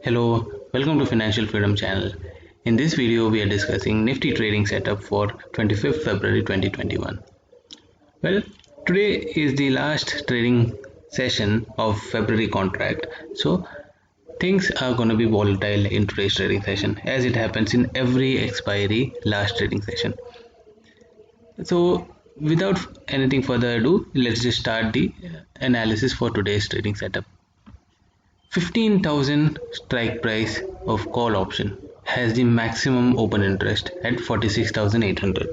Hello, welcome to Financial Freedom channel. In this video, we are discussing Nifty trading setup for 25th February 2021. Well, today is the last trading session of February contract, so things are going to be volatile in today's trading session, as it happens in every expiry last trading session. So, without anything further ado, let's just start the analysis for today's trading setup. 15,000 strike price of call option has the maximum open interest at 46,800,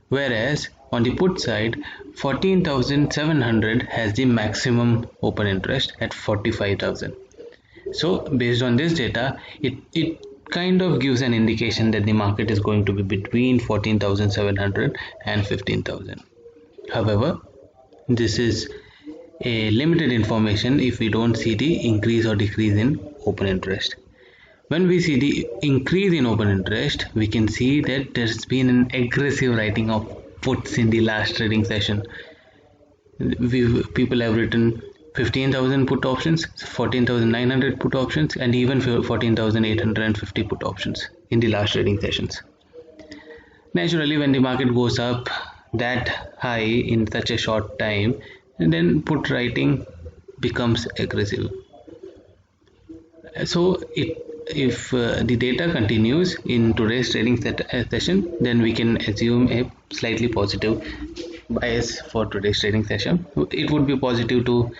whereas on the put side 14,700 has the maximum open interest at 45,000. So based on this data, it kind of gives an indication that the market is going to be between 14,700 and 15,000. However, this is a limited information if we don't see the increase or decrease in open interest. When we see the increase in open interest, we can see that there's been an aggressive writing of puts in the last trading session. People have written 15,000 put options, 14,900 put options, and even 14,850 put options in the last trading sessions. Naturally, when the market goes up that high in such a short time, and then put writing becomes aggressive. So if the data continues in today's trading session, then we can assume a slightly positive bias for today's trading session. It would be positive to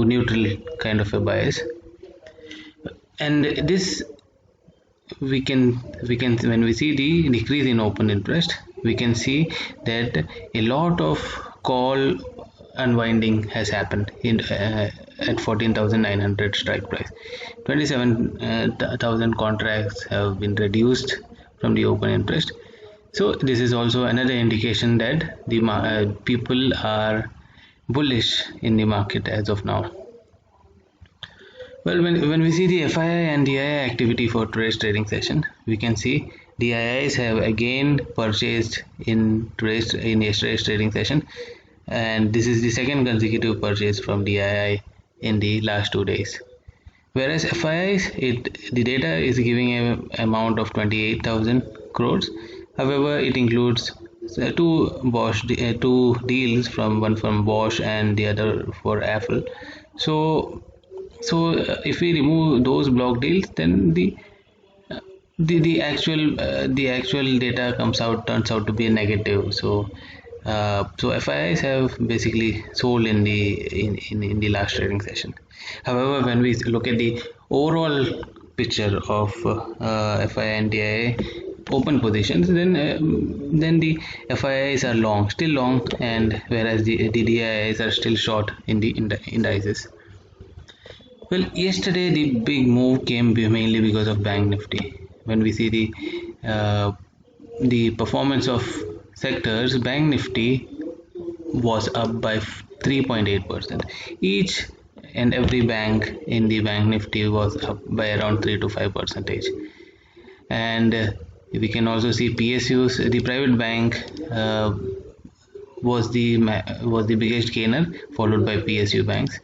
neutral kind of a bias, and this we can when we see the decrease in open interest, we can see that a lot of call unwinding has happened in at 14,900 strike price. 27,000 contracts have been reduced from the open interest. So this is also another indication that the people are bullish in the market as of now. Well, when we see the FII and DII activity for today's trading session, we can see DIIs have again purchased in yesterday's trading session, and this is the second consecutive purchase from DII in the last 2 days. Whereas FIIs, the data is giving an amount of 28,000 crores. However, it includes two deals, one from Bosch and the other for Apple. So if we remove those block deals, then the actual data turns out to be a negative. So FIIs have basically sold in the last trading session. However, when we look at the overall picture of FII and DII open positions, then the FIIs are still long, and whereas the DIIs are still short in the indices. Well, yesterday the big move came mainly because of Bank Nifty. When we see the performance of sectors, Bank Nifty was up by 3.8%. Each and every bank in the Bank Nifty was up by around 3 to 5%. And we can also see PSUs. The private bank was the biggest gainer, followed by PSU banks,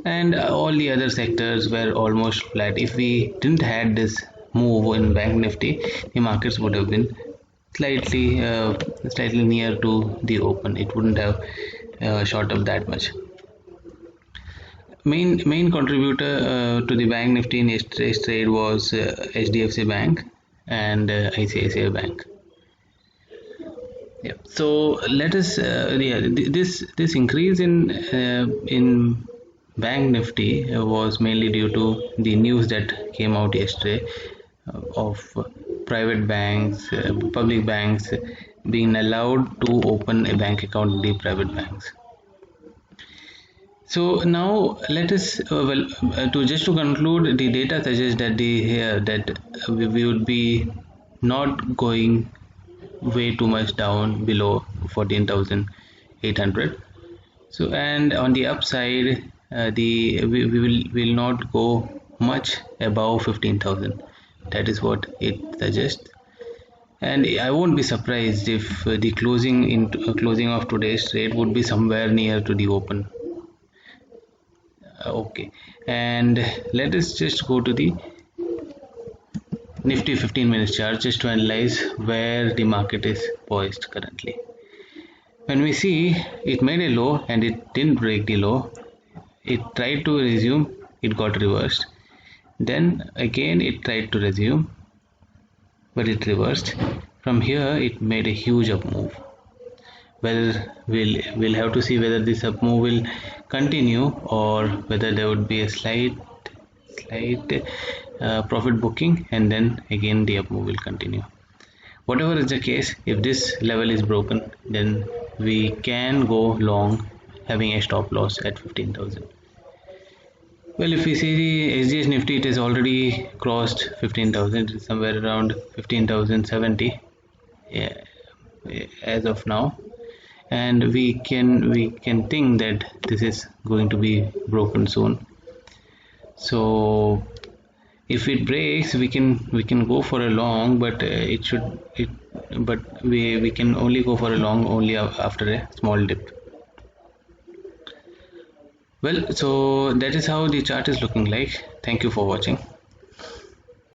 and all the other sectors were almost flat. If we didn't had this move in Bank Nifty, the markets would have been slightly near to the open. It wouldn't have shot up that much. Main contributor to the Bank Nifty in yesterday's trade was HDFC Bank and ICICI Bank. Yeah. So let us this increase in Bank Nifty was mainly due to the news that came out yesterday of private banks, public banks being allowed to open a bank account in the private banks. So now let us to conclude, the data suggests that we would be not going way too much down below 14,800. So, and on the upside, we will not go much above 15,000. That is what it suggests, and I won't be surprised if the closing of today's trade would be somewhere near to the open. Okay, and let us just go to the Nifty 15 minutes chart just to analyze where the market is poised currently. When we see it made a low and it didn't break the low, it tried to resume, it got reversed. Then again it tried to resume, but it reversed. From here it made a huge up move. Whether we'll have to see whether this up move will continue or whether there would be a slight profit booking, and then again the up move will continue. Whatever is the case, if this level is broken, then we can go long having a stop loss at 15,000. Well, if we see the SGX Nifty, it has already crossed 15,000, somewhere around 15,070 as of now, and we can think that this is going to be broken soon. So if it breaks, we can go for a long, but we can only go for a long only after a small dip. Well, so that is how the chart is looking like. Thank you for watching.